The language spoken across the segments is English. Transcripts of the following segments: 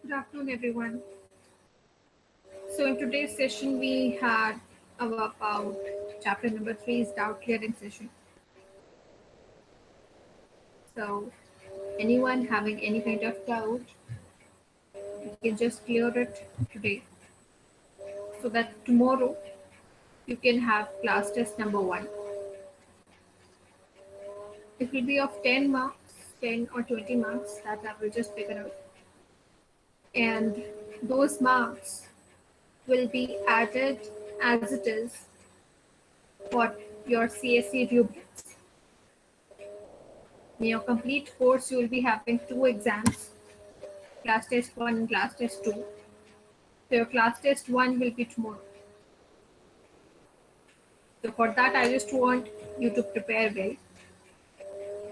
Good afternoon, everyone. So, in today's session, we had about chapter number three is doubt clearing session. So, anyone having any kind of doubt, you can just clear it today so that tomorrow you can have class test number one. It will be of 10 marks, 10 or 20 marks that I will just figure out. And those marks will be added as it is for your CSE rubrics. In your complete course, you will be having two exams, class test 1 and class test 2. So your class test 1 will be tomorrow. So for that, I just want you to prepare well.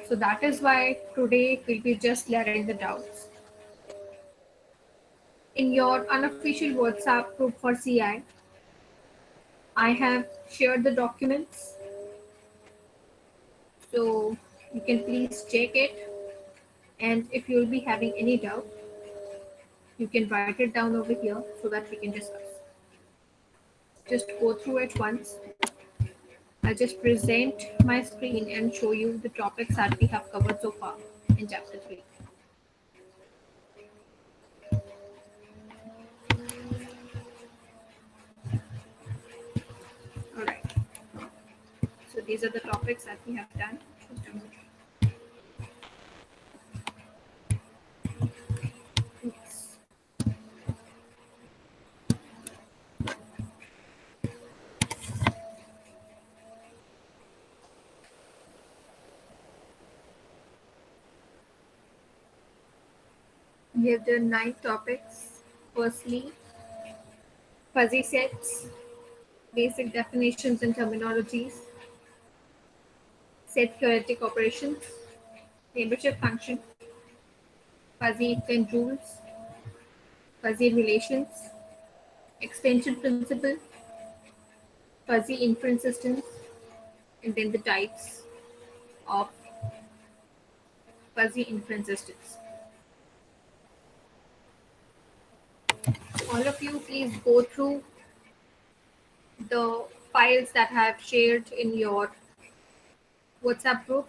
So that is why today we'll be just clearing the doubts. In your unofficial WhatsApp group for I have shared the documents. So you can please check it. And if you'll be having any doubt, you can write it down over here so that we can discuss. Just go through it once. I'll just present my screen and show you the topics that we have covered so far in chapter 3. Alright, so these are the topics that we have done. Yes. We have done 9 topics. Firstly, fuzzy sets, basic definitions and terminologies, set theoretic operations, membership function, fuzzy intent rules, fuzzy relations, extension principle, fuzzy inference systems, and then the types of fuzzy inference systems. All of you, please go through the files that I have shared in your WhatsApp group.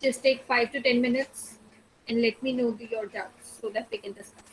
Just take 5 to 10 minutes and let me know your doubts so that we can discuss.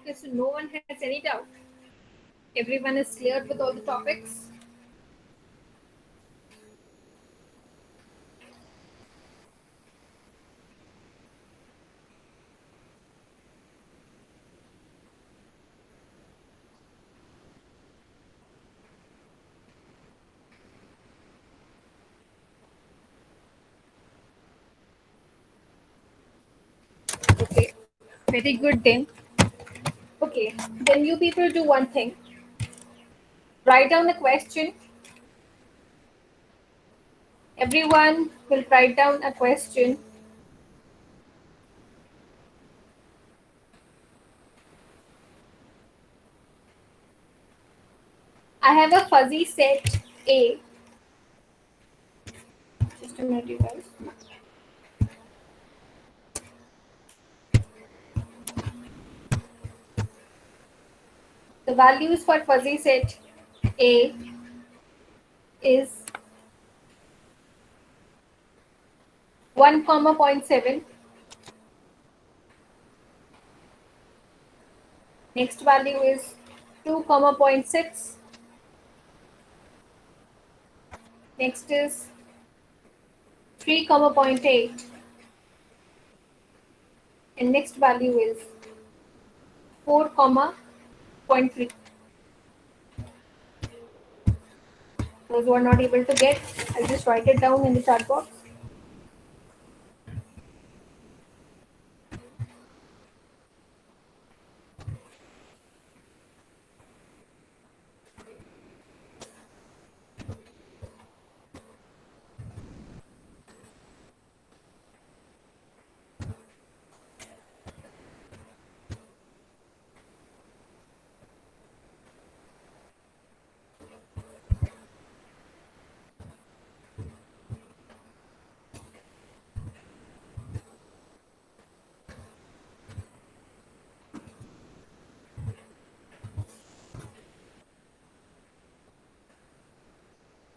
Okay, so no one has any doubt. Everyone is clear with all the topics. Okay, very good then. Okay, then you people do one thing. Write down a question. Everyone will write down a question. I have a fuzzy set A. Just a minute, you guys. The values for fuzzy set A is 1 comma point 0.7. Next value is 2 comma point 0.6. Next is 3 comma point 0.8. And next value is 4 comma point 0.3. Those who are not able to get, I'll just write it down in the chat box.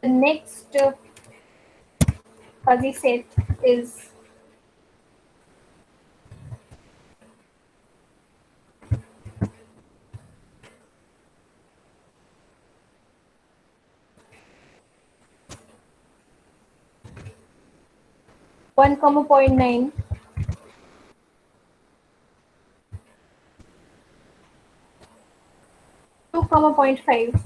The next fuzzy set is 1 comma point 0.9, 2 comma point 0.5,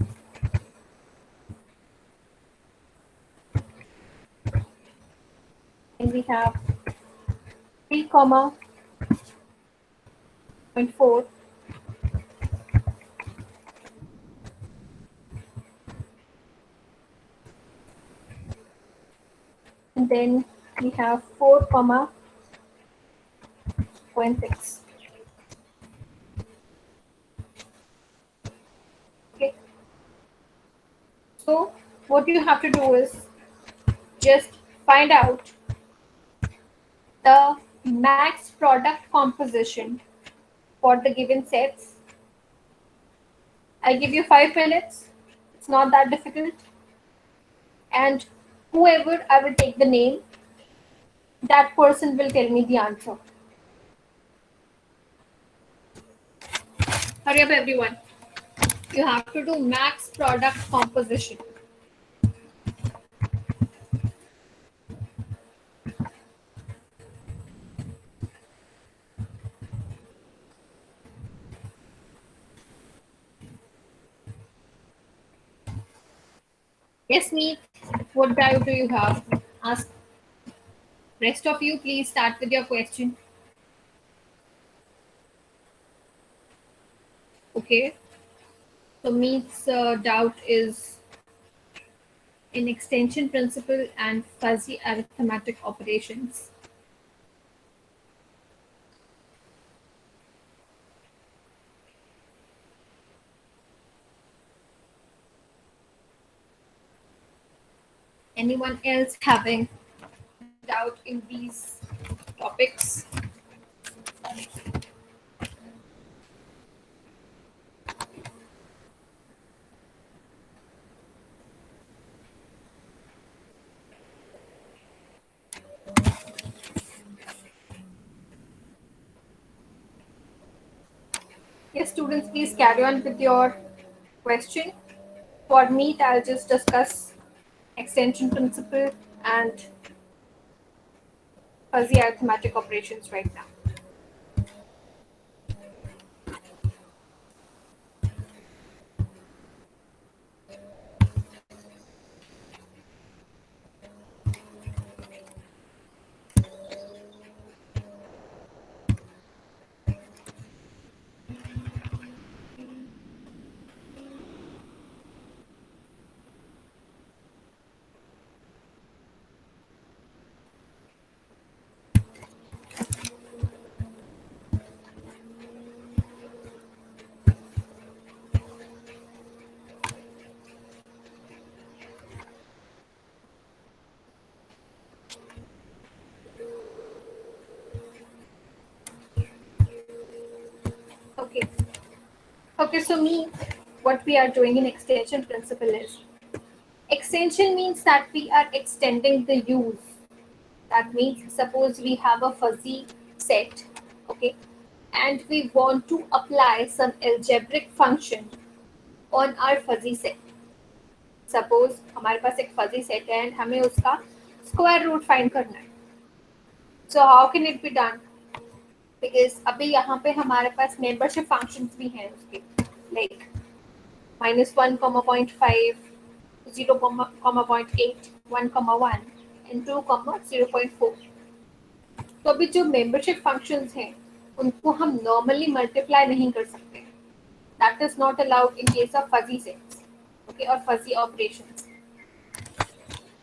and we have 3 comma point 0.4, and then we have 4 comma point 0.6. Okay, so what you have to do is just find out the max product composition for the given sets. I'll give you 5 minutes. It's not that difficult. And whoever I will take the name, that person will tell me the answer. Hurry up, everyone. You have to do max product composition. Yes, me. What doubt do you have? Ask. Rest of you, please start with your question. Okay. So Meet's doubt is in extension principle and fuzzy arithmetic operations. Anyone else having doubt in these topics? Yes, Yes, students, please carry on with your question. For me, I'll just discuss extension principle and fuzzy arithmetic operations right now. Okay. Okay, so what we are doing in extension principle is, extension means that we are extending the use. That means suppose we have a fuzzy set, okay, and we want to apply some algebraic function on our fuzzy set. Suppose हमारे पास एक fuzzy set है and हमें उसका square root find करना है. So how can it be done? Because अभी यहाँ पे हमारे पास membership functions भी हैं उसके, like -1, 0.5, 0, 0.8, 1, 1 and 2, 0.4. तो अभी जो membership functions हैं उनको हम normally multiply नहीं कर सकते. That is not allowed in case of fuzzy sets, okay, or fuzzy operations.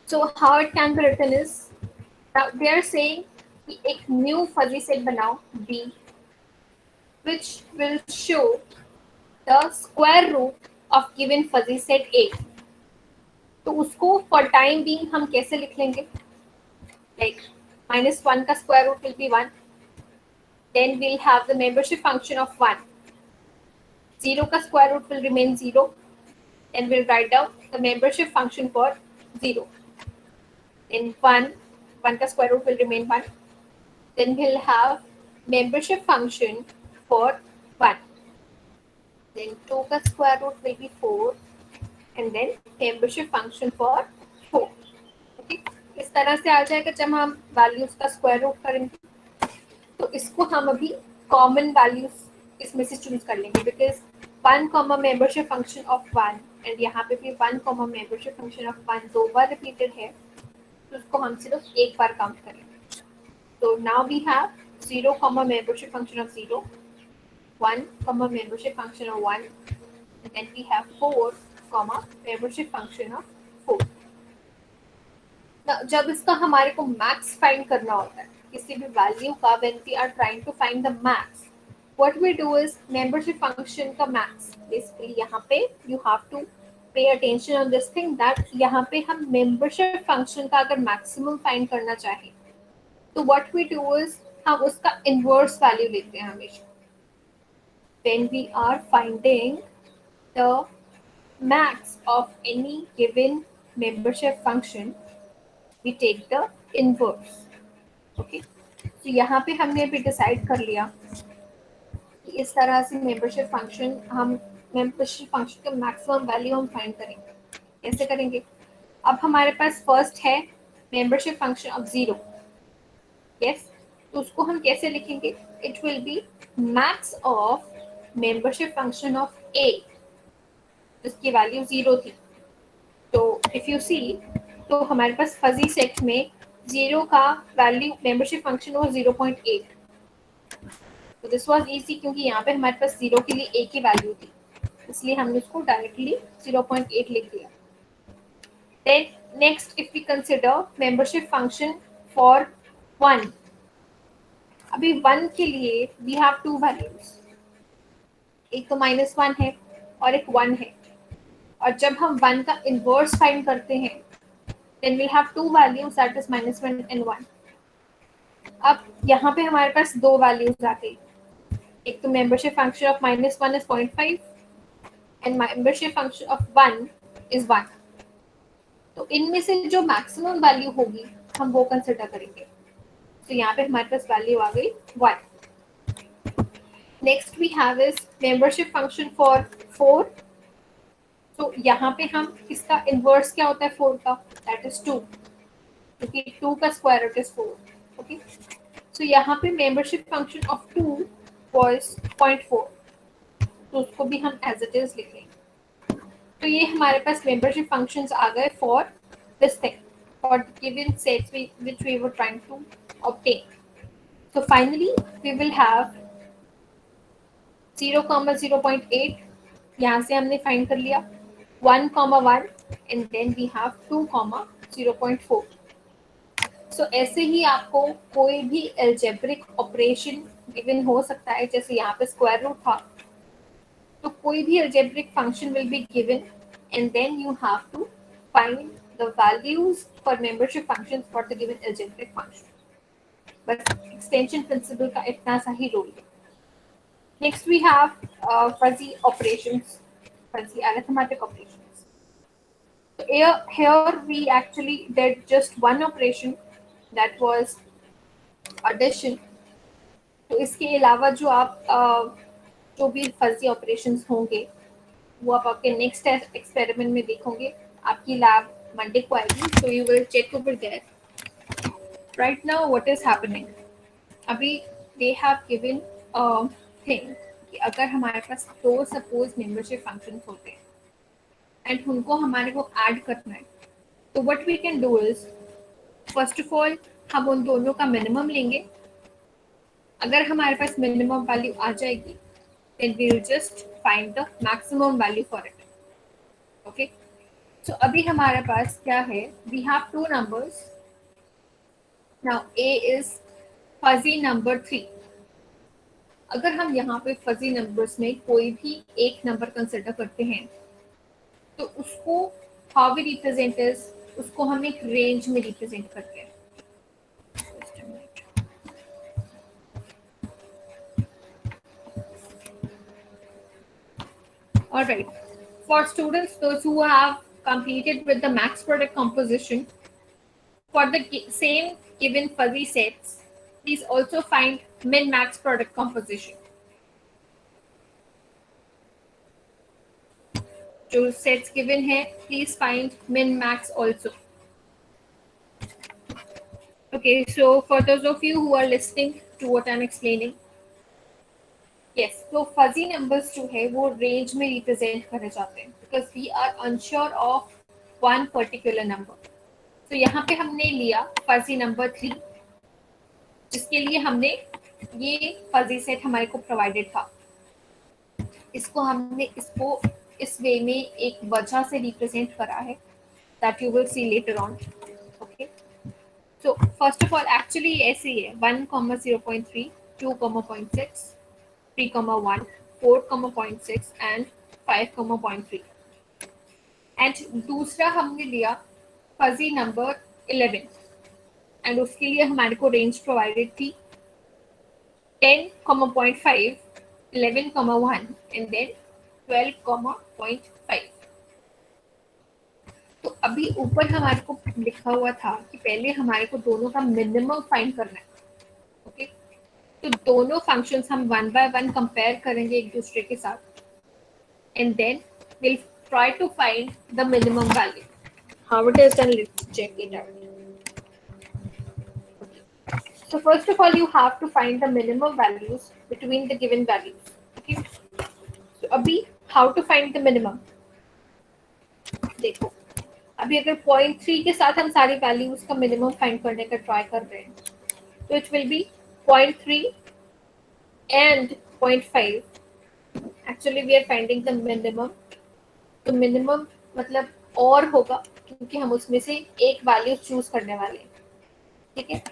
So how it can be written is, that they are saying कि एक new fuzzy set बनाओ B, which will show the square root of given fuzzy set A. तो उसको for time being हम कैसे लिख लेंगे? Like -1 का square root will be 1. Then we'll have the membership function of 1. 0 का square root will remain 0. Then we'll write down the membership function for 0. Then 1 का square root will remain 1. Then we'll have membership function for 1. Then 2 का square root will be 4. And then membership function for 4. Okay? इस तरह से आ जाएगा जब हम values का square root करेंगे. तो इसको हम अभी कॉमन वैल्यूज इसमें से चूज कर लेंगे, because 1 comma membership function of 1 and यहाँ पे भी 1 कॉमा मेंबरशिप फंक्शन ऑफ 1 दो बार रिपीटेड है, तो उसको हम सिर्फ एक बार काउंट करेंगे. तो now we have 0 comma membership function of 0, 1 comma membership function of 1, and then we have 4 comma membership function of 4. जब इसका हमारे को मैक्स फाइंड करना होता है किसी भी वैल्यू का, when we are trying to find the max, what we do is membership function का मैक्स. बेसिकली यहाँ पे you have to pay attention on this thing, that यहाँ पे हम मेंबरशिप फंक्शन का अगर मैक्सिमम फाइंड करना चाहें तो व्हाट वी डू इज हम उसका इनवर्स वैल्यू लेते हैं हमेशा. When we are finding the max of any given membership function, we take the inverse. Okay, so यहाँ पे हमने अभी डिसाइड कर लिया कि इस तरह से मेंबरशिप फंक्शन का मैक्सिमम वैल्यू हम फाइंड करेंगे. कैसे करेंगे? अब हमारे पास फर्स्ट है मेंबरशिप फंक्शन ऑफ 0. यस, तो उसको हम कैसे लिखेंगे? It will B max of membership function of A, जिसकी वैल्यू 0 थी. तो इफ यू सी, तो हमारे पास फजी सेट में 0 का वैल्यू मेंबरशिप फंक्शन वो 0.8. तो दिस वाज इजी क्योंकि यहाँ पे हमारे पास 0 के लिए A की वैल्यू थी, इसलिए हमने उसको डायरेक्टली 0.8 लिख दिया. Then next if we consider membership function for 1. अभी 1 के लिए वी हैव 2 वैल्यूज, एक तो -1 है और एक 1 है. और जब हम 1 का इनवर्स फाइंड करते हैं, then we'll have 2 values, that is -1 and 1. अब यहाँ पे हमारे पास 2 वैल्यूज आ गई. एक तो membership function of -1 is 0.5 and membership function of 1 is 1. तो इनमें से जो मैक्सिमम वैल्यू होगी हम वो कंसिडर करेंगे. तो यहाँ पे हमारे पास वैल्यू आ गई 1. Next we have is membership function for 4. तो यहाँ पे हम इसका इनवर्स क्या होता है 4 का, दैट इज 2, क्योंकि 2 का स्क्वायर रूट इज 4. ओके, सो यहाँ पे मेंबरशिप फंक्शन ऑफ 2 वाज 0.4, तो उसको भी हम एज इट इज लिख लेंगे. तो ये हमारे पास मेंबरशिप फंक्शंस आ गए for this thing, for given sets which we were trying to obtain. So finally we will have 0, 0.8, यहाँ से हमने फाइंड कर लिया, 1, 1 and then we have 2, 0.4. So ऐसे ही आपको कोई भी एल्जेब्रिक ऑपरेशन गिवन हो सकता है, जैसे यहाँ पे स्क्वायर रूट था, तो कोई भी algebraic function will be given and then you have to find the values for membership functions for the given algebraic function. बस extension principle का इतना सा ही रोल है. Next we have fuzzy operations, fuzzy arithmetic operations. So here we actually did just one operation, that was addition. तो इसके अलावा जो आप जो भी फजी ऑपरेशंस होंगे वो आप आपके नेक्स्ट एक्सपेरिमेंट में देखोगे. आपकी लैब मंडे को आएगी, so you will check over there. Right now what is happening, अभी दे हैव गिवन थिंग कि अगर हमारे पास दो सपोज मेंबरशिप फंक्शंस होते हैं एंड उनको हमारे को ऐड करना है, तो what we can do is, first of all हम उन दोनों का मिनिमम लेंगे. अगर हमारे पास मिनिमम वैल्यू आ जाएगी then we will just find the maximum value for it. Okay, so अभी हमारे पास क्या है, we have two numbers. Now A is fuzzy number 3. अगर हम यहाँ पे fuzzy numbers में कोई भी एक नंबर कंसिडर करते हैं तो उसको how we represent is, उसको हम एक रेंज में रिप्रेजेंट करते हैं. Alright, for students, those who have completed with the max product composition, for the same given fuzzy sets, please also find min-max product composition. जो sets given है, please find min-max also. Okay, so for those of you who are listening to what I'm explaining, yes, तो fuzzy numbers जो है वो range में represent करे जाते हैं because we are unsure of one particular number. तो यहाँ पे हमने लिया fuzzy number 3, जिसके लिए हमने ये fuzzy set हमारे को provided था. इसको हमने इसको इस वे में एक वजह से represent करा है that you will see later on. Okay. So first of all actually ऐसे ही है 1, 0.3, 2, 0.6, 3, 1, 4, 0.6 and 5, 0.3. And दूसरा हमने लिया fuzzy number 11 and उसके लिए हमारे को range provided थी 10, 0.5, 11, 1 and then 12, 0.5. तो अभी ऊपर हमारे को लिखा हुआ था कि पहले हमारे को दोनों का मिनिमम फाइंड करना है. ओके, तो दोनों फंक्शंस हम वन बाय वन कंपेयर करेंगे एक दूसरे के साथ and then will try to find the minimum value. How it is done, let's check it out. So first of all you have to find the minimum values between the given values. Okay, so अभी how to find the minimum, देखो अभी अगर 0.3 के साथ हम सारी values का minimum find करने का ट्राई कर रहे हैं तो it will be 0.3 and 0.5. Actually we are finding the minimum, तो मिनिमम मतलब और होगा क्योंकि हम उसमें से एक वैल्यू चूज करने वाले हैं. ठीक है,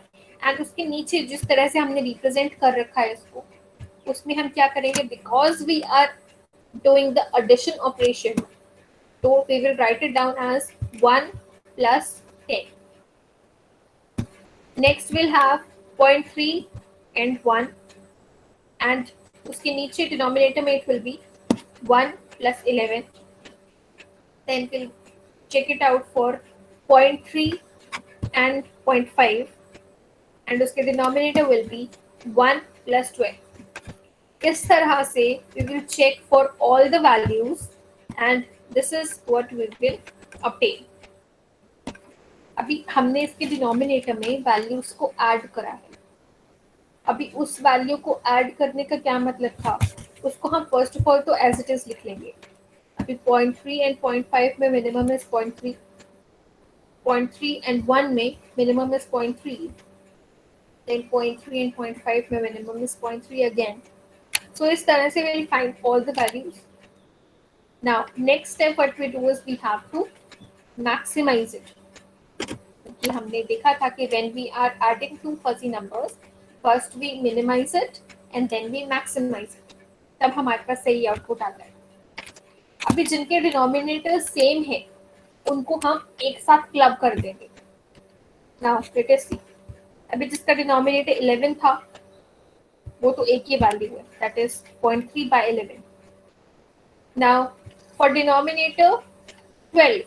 एंड उसके नीचे जिस तरह से हमने रिप्रेजेंट कर रखा है इसको, उसमें हम क्या करेंगे, because we are doing the addition operation, so we will write it down as 1 plus 10. Next we'll have 0.3 and 1 and उसके नीचे denominator में it will be 1 plus 11. Then we'll check it out for 0.3 and 0.5 and उसके denominator will be 1 plus 12. इस तरह से we will check for all the values and this is what we will obtain. अभी हमने इसके denominator में values को add करा है. अभी उस वैल्यू को ऐड करने का क्या मतलब था, उसको हम फर्स्ट ऑफ ऑल तो एज इट इज लिख लेंगे. अभी 0.3 एंड 0.5 में मिनिमम इज 0.3, 0.3 एंड 1 में मिनिमम इज 0.3, then 0.3 and 0.5 में minimum is 0.3 again. So इस तरह से we'll find all the values. Now next step what we do is we have to maximize it. कि हमने देखा था कि when we are adding two fuzzy numbers, first we minimize it and then we maximize it. तब हमारे पास सही output आता है. अभी जिनके डिनोमिनेटर सेम है उनको हम एक साथ क्लब कर देंगे. Now let us see. अभी जिसका डिनोमिनेटर 11 था वो तो एक ही वैल्यू है, that is 0.3 by 11. Now for denominator 12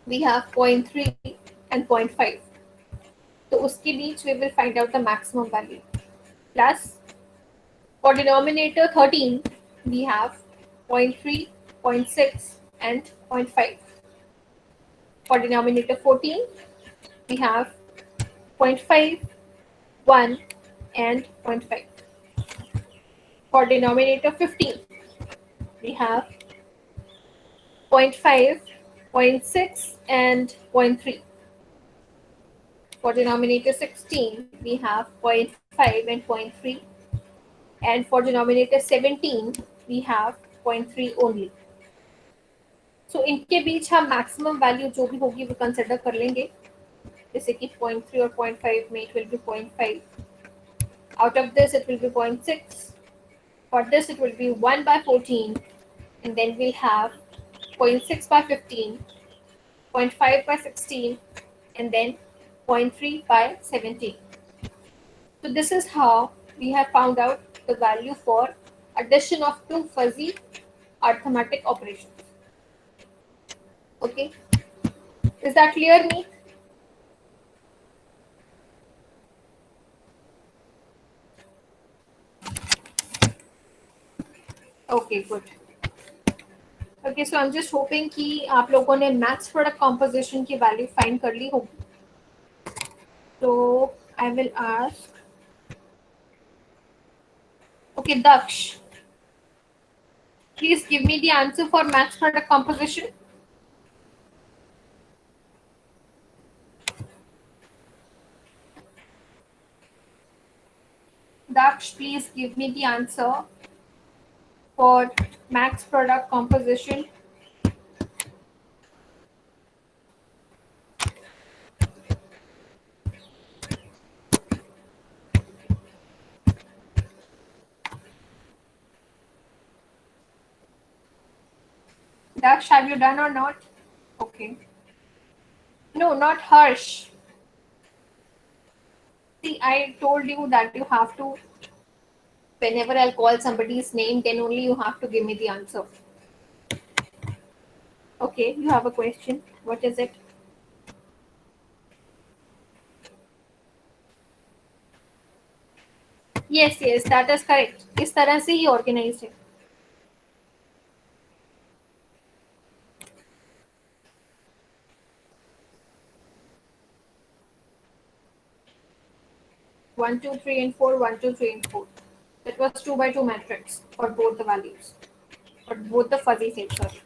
we have 0.3 and 0.5. तो उसके बीच we will find out the maximum value. Plus for denominator 13 we have 0.3, 0.6 and 0.5. For denominator 14 we have 0.5, 1 and 0.5. For denominator 15 we have 0.5, 0.6 and 0.3. For denominator 16 we have 0.5 and 0.3, and for denominator 17 we have 0.3 only. So इनके बीच हम maximum value जो भी होगी वो consider कर लेंगे. जैसे कि 0.3 और 0.5 में it will be 0.5. Out of this it will be 0.6. For this it will be 1 by 14, and then we'll have 0.6 by 15, 0.5 by 16, and then 0.3 by 17. So this is how we have found out the value for addition of two fuzzy arithmetic operations. Okay, is that clear, me? Okay, good. Okay, so I'm just hoping कि आप लोगों ने max product composition की value find कर ली होगी. So I will ask. Okay, Daksh, please give me the answer for max product composition. Daksh, please give me the answer for max product composition. Daksh, have you done or not? Okay. No, not Harsh. See, I told you that you have to, whenever I'll call somebody's name, then only you have to give me the answer. Okay, you have a question. What is it? Yes, yes, that is correct. इस तरह से ही organized है. One, two, three, and four. 1, 2, 3, and 4. That was 2 by 2 matrix for both the values, for both the fuzzy sets. Sorry.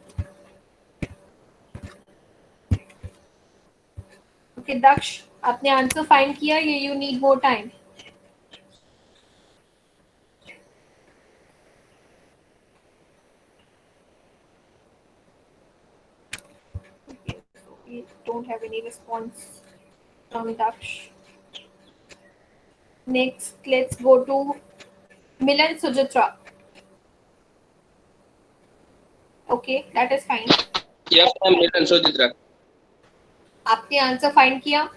Okay, Daksh, आपने answer find किया या you need more time? Okay, so we don't have any response from Daksh. Next, let's go to Milan Sujitra. Okay, that is fine. Yes, I'm Milan Sujitra. आपने answer find किया?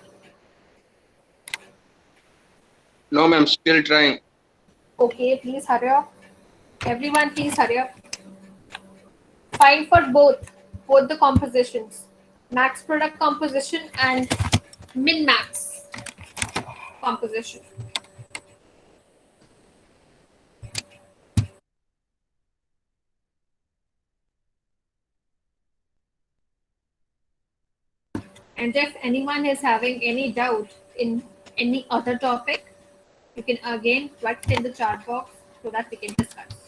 No, ma'am, still trying. Okay, please hurry up. Everyone, please hurry up. Find for both the compositions, max product composition and min max composition. And if anyone is having any doubt in any other topic, you can again write in the chat box so that we can discuss.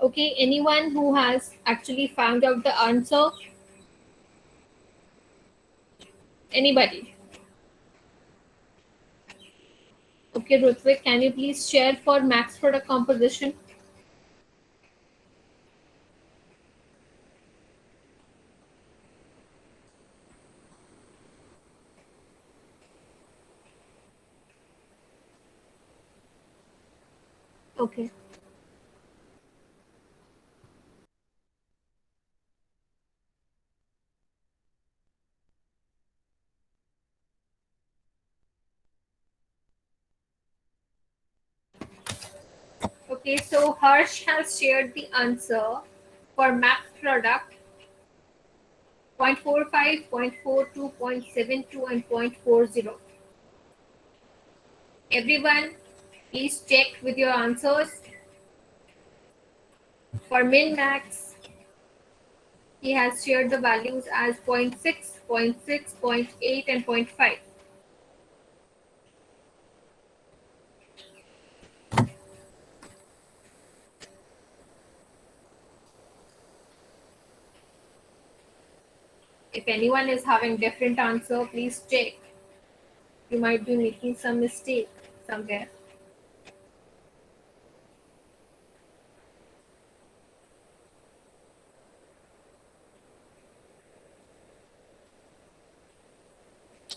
Okay, anyone who has actually found out the answer? Anybody? Okay, Rutvik, can you please share for max product composition? Okay. Okay, so Harsh has shared the answer for max product 0.45, 0.42, 0.72, and 0.40. Everyone, please check with your answers. For min max, he has shared the values as 0.6, 0.6, 0.8, and 0.5. If anyone is having different answer, please check. You might be making some mistake somewhere.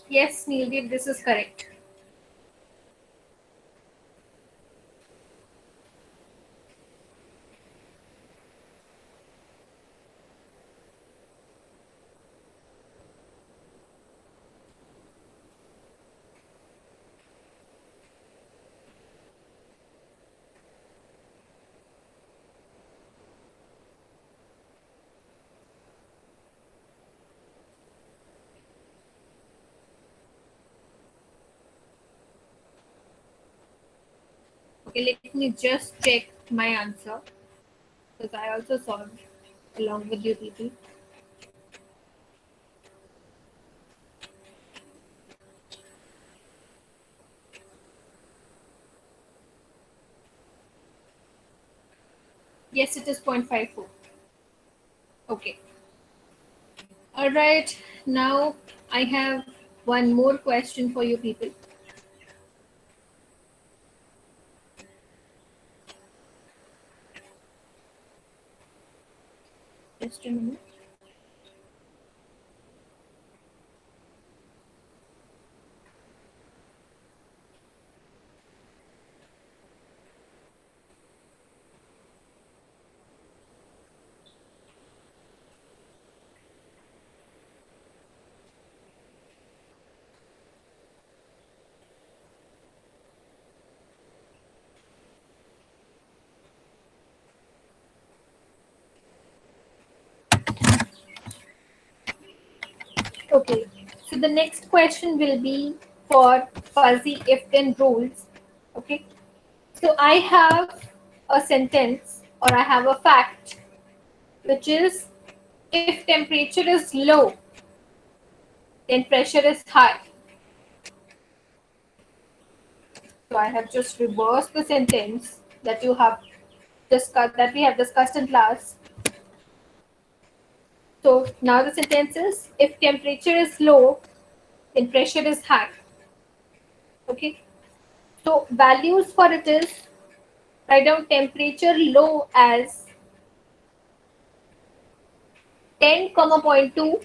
Yes, Neeldeep, this is correct. Okay, let me just check my answer because I also solved along with you people. Yes, it is 0.54. Okay. All right. Now I have one more question for you people. Just a minute. Okay. So the next question will be for fuzzy if then rules. Okay. So I have a sentence or I have a fact which is if temperature is low, then pressure is high. So I have just reversed the sentence that you have discussed that we have discussed in class. So now the sentence is if temperature is low, then pressure is high. Okay. So values for it is write down temperature low as 10, 0.2.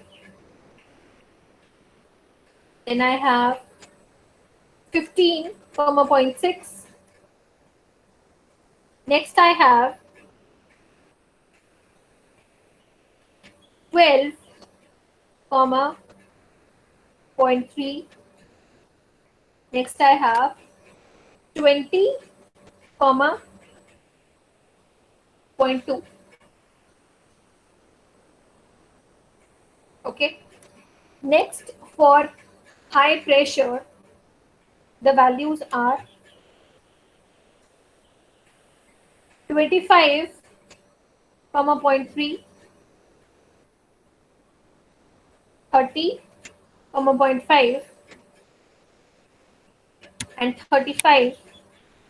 Then I have 15, 0.6. Next I have 12, 0.3. Next I have 20, 0.2. Okay. Next for high pressure, the values are 25, 0.3, 30, 0.5, and 35,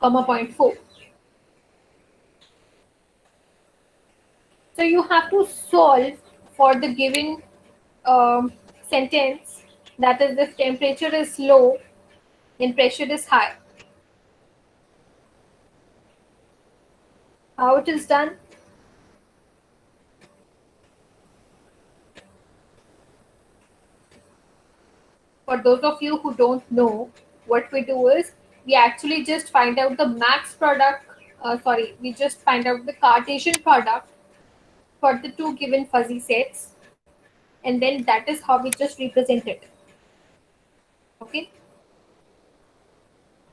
0.4. So you have to solve for the given sentence, that is if temperature is low, then pressure is high. How it is done? For those of you who don't know, what we do is we actually just find out the max product, we just find out the Cartesian product for the two given fuzzy sets, and then that is how we just represent it. Okay,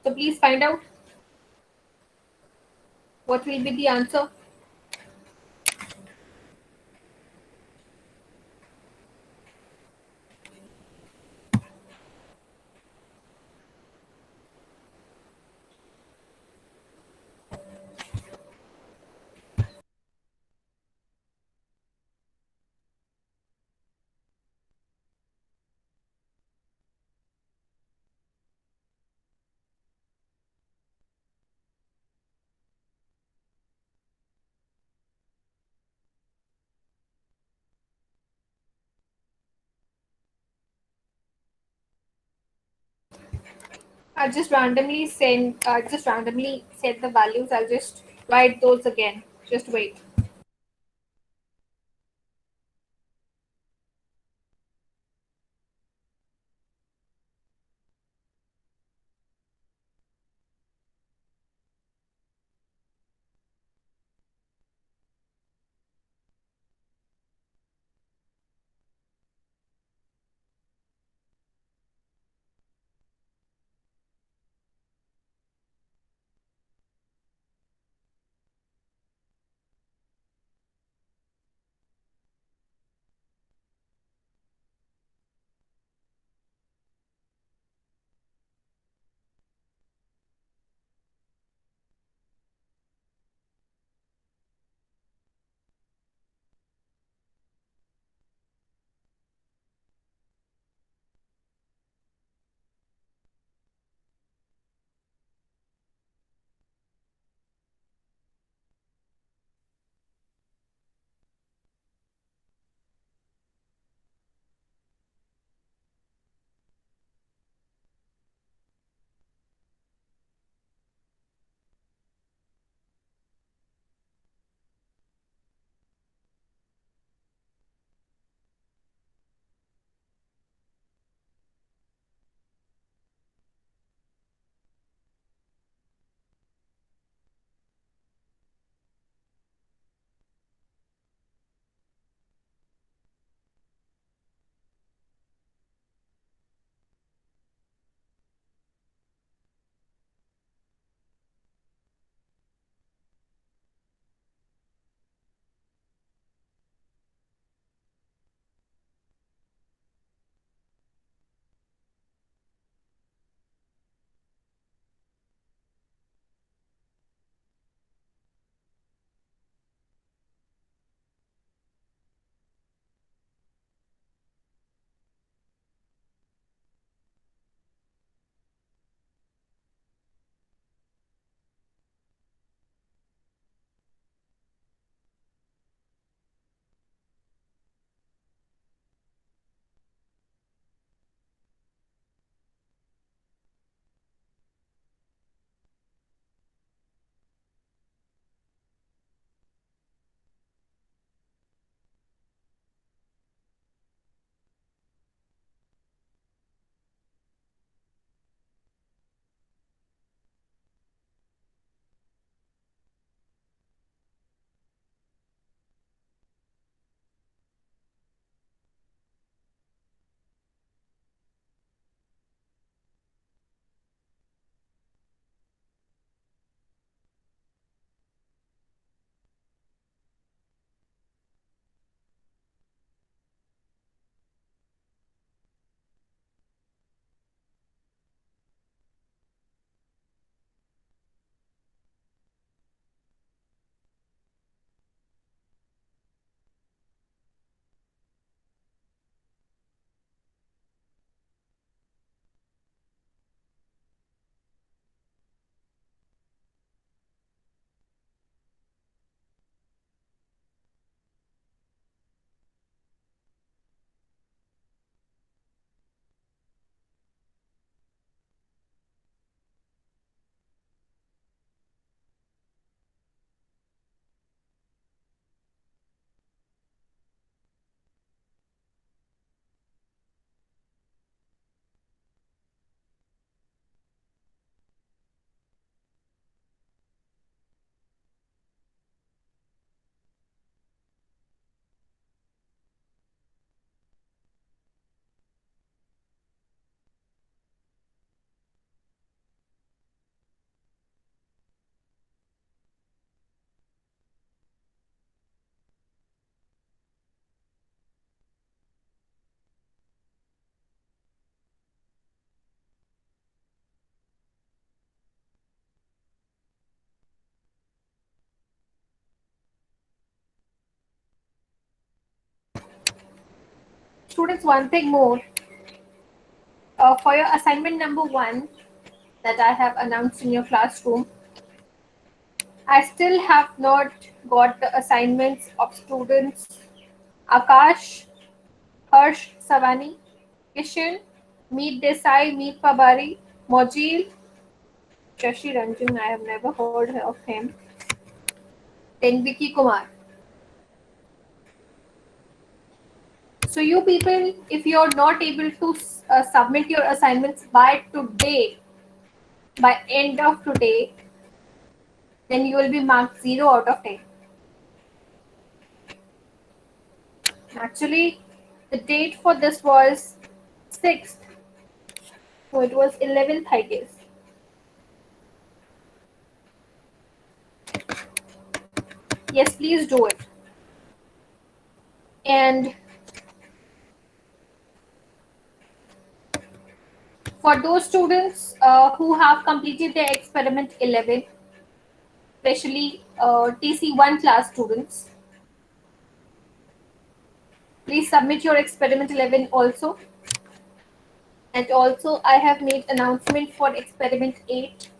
so please find out what will be the answer. I'll just randomly set the values. I'll just write those again. Just wait. Students, one thing more. For your assignment number 1 that I have announced in your classroom, I still have not got the assignments of students Akash, Harsh Savani, Kishan, Meet Desai, Meet Pabari, Mojil Shashi Ranjan, I have never heard of him. Then Vicky Kumar. So you people, if you're not able to submit your assignments by today, by end of today, then you will be marked 0 out of 10. Actually, the date for this was 6th, so it was 11th, I guess. Yes, please do it. And for those students who have completed their experiment 11, especially TC1 class students, please submit your experiment 11 also. And also I have made announcement for experiment 8.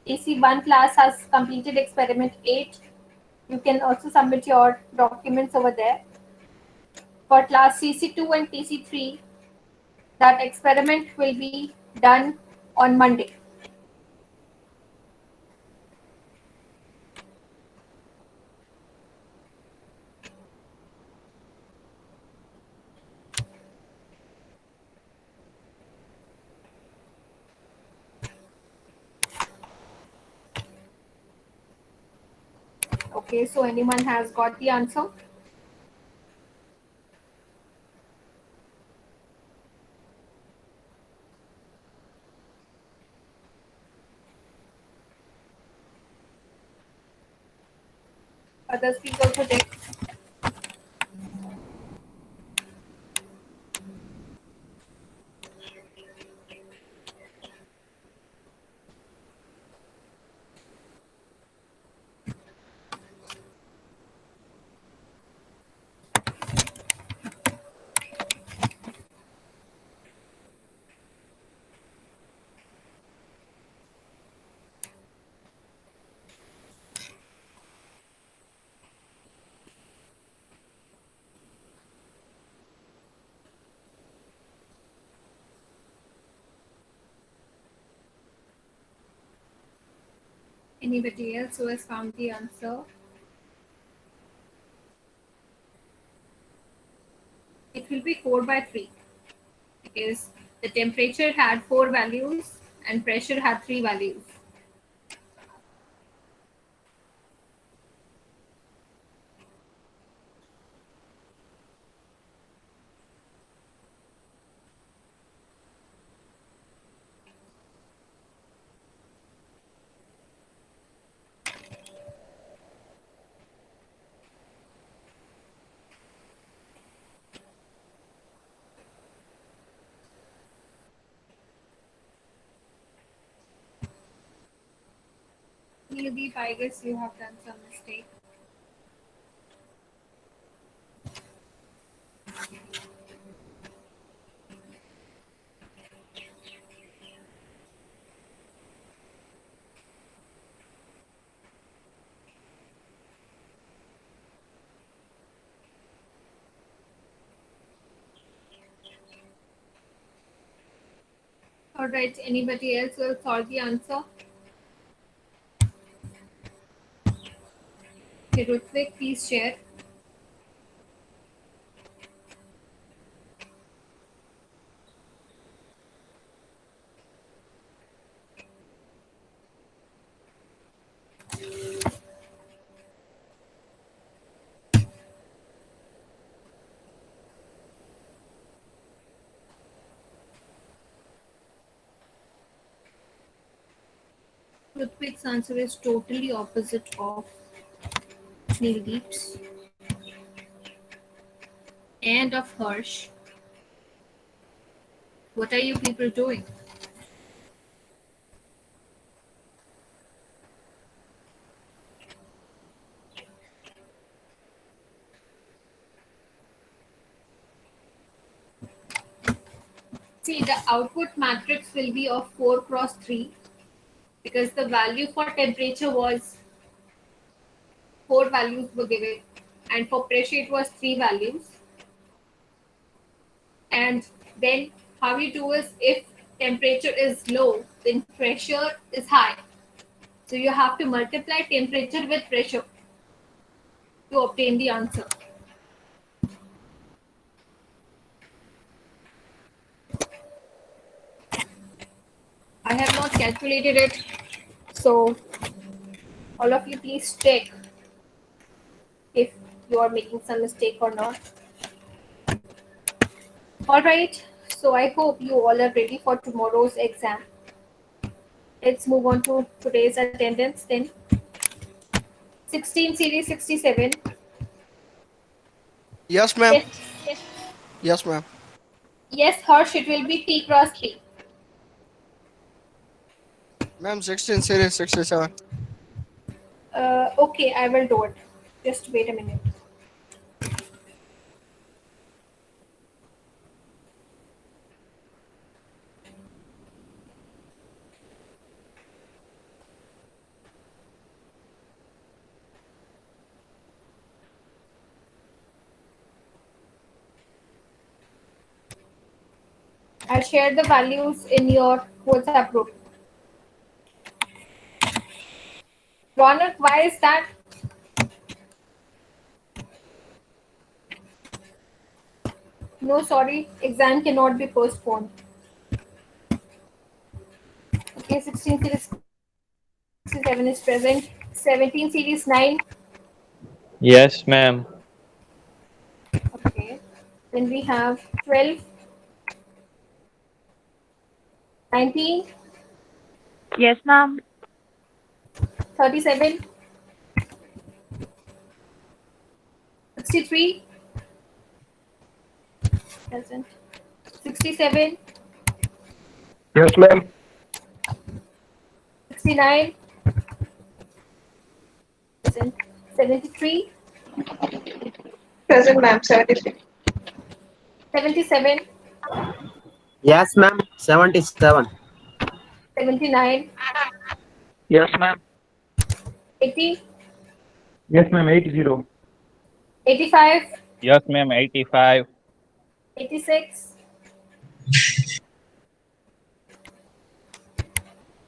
TC1 class has completed experiment 8. You can also submit your documents over there. For class CC2 and TC3, that experiment will be done on Monday. Okay, so anyone has got the answer? Others please also check. Anybody else who has found the answer? It will be 4/3 because the temperature had 4 values and pressure had 3 values. Maybe I guess you have done some mistake. Alright, anybody else will solve the answer? Okay, Rutvik, please share. Rutvik's answer is totally opposite of Neeldeep's and of Harsh. What are you people doing? See, the output matrix will be of 4 cross 3 because the value for temperature was 4 values were given and for pressure it was 3 values. And then how you do is if temperature is low, then pressure is high. So you have to multiply temperature with pressure to obtain the answer. I have not calculated it, so all of you please check if you are making some mistake or not. All right, so I hope you all are ready for tomorrow's exam. Let's move on to today's attendance then. 16 series 67. Yes, ma'am. Yes, yes, Yes, ma'am. yes, Harsh, it will be T cross P. Ma'am, 16 series 67. Okay, I will do it. Just wait a minute. I'll share the values in your WhatsApp group. Ronak, why is that? No, sorry, exam cannot be postponed. Okay, 16 series 67 is present. 17 series 9. Yes, ma'am. Okay. Then we have 12, 19, Yes, ma'am. 37, 63, present. 67, Yes, ma'am. 69, present. 73, Present, ma'am. 73. 77, Yes, ma'am. 77. 79, Yes, ma'am. 80, Yes, ma'am. 80. 85, Yes, ma'am. 85. 86,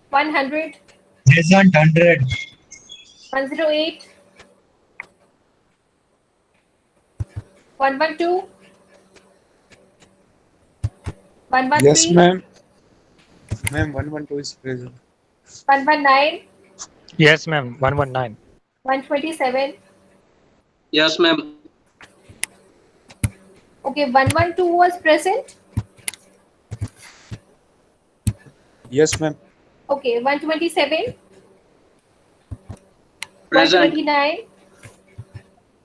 100, Present 100. 108, 112, Yes, 113, ma'am. Ma'am, 112 is present. 119, Yes, ma'am. 119. 127. Yes, ma'am. Okay, 112 was present. Yes, ma'am. Okay, 127, Present. 129,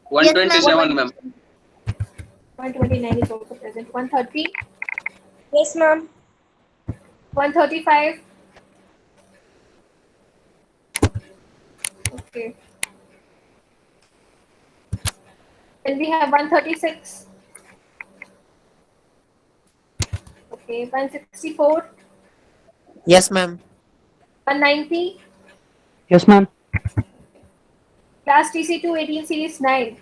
127, ma'am. 129 is also present. 130, Yes, ma'am. 135. Okay. Then we have 136. Okay, 164, Yes, ma'am. 190. Yes, ma'am. Class TC2 18 series 9.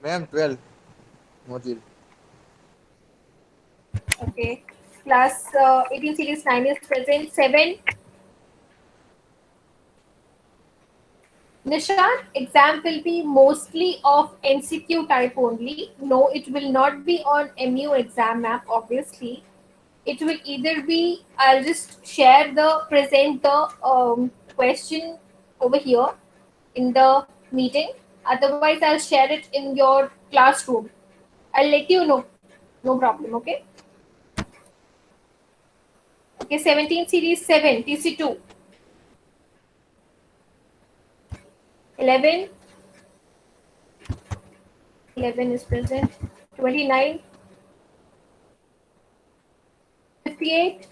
Ma'am, 12. Module. Okay. Class 18 series 9 is present. 7. Nishant, exam will be mostly of MCQ type only. No, it will not be on MU exam map, obviously. It will either be, I'll just present the question over here in the meeting. Otherwise, I'll share it in your classroom. I'll let you know. No problem, okay? Okay, 17 series 7, TC2. 11. 11 is present. 29. 58.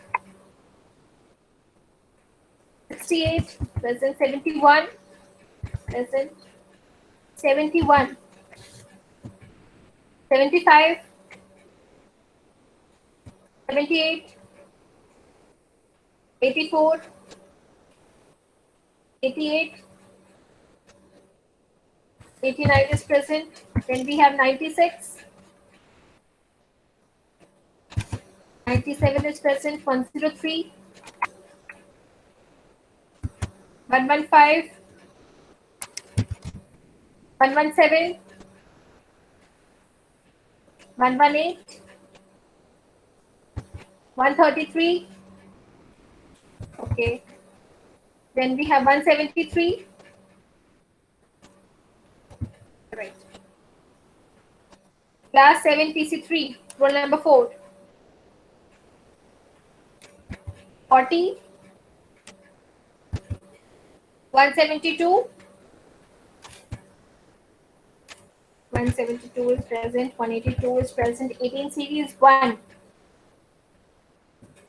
68. Present. 71. Present. 71. 75. 78. 84. 88. 89 is present. Then we have 96. 97 is present. 103. 115. 117. 118. 133. Okay. Then we have 173. Right. Class 7 PC3, roll number 4. 40. 172. 172 is present. 182 is present. 18 series 1.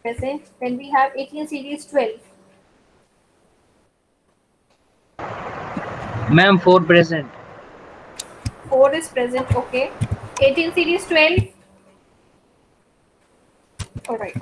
Present. Then we have 18 series 12. Ma'am, 4 present. 4 is present. Okay. 18 series 12. All right.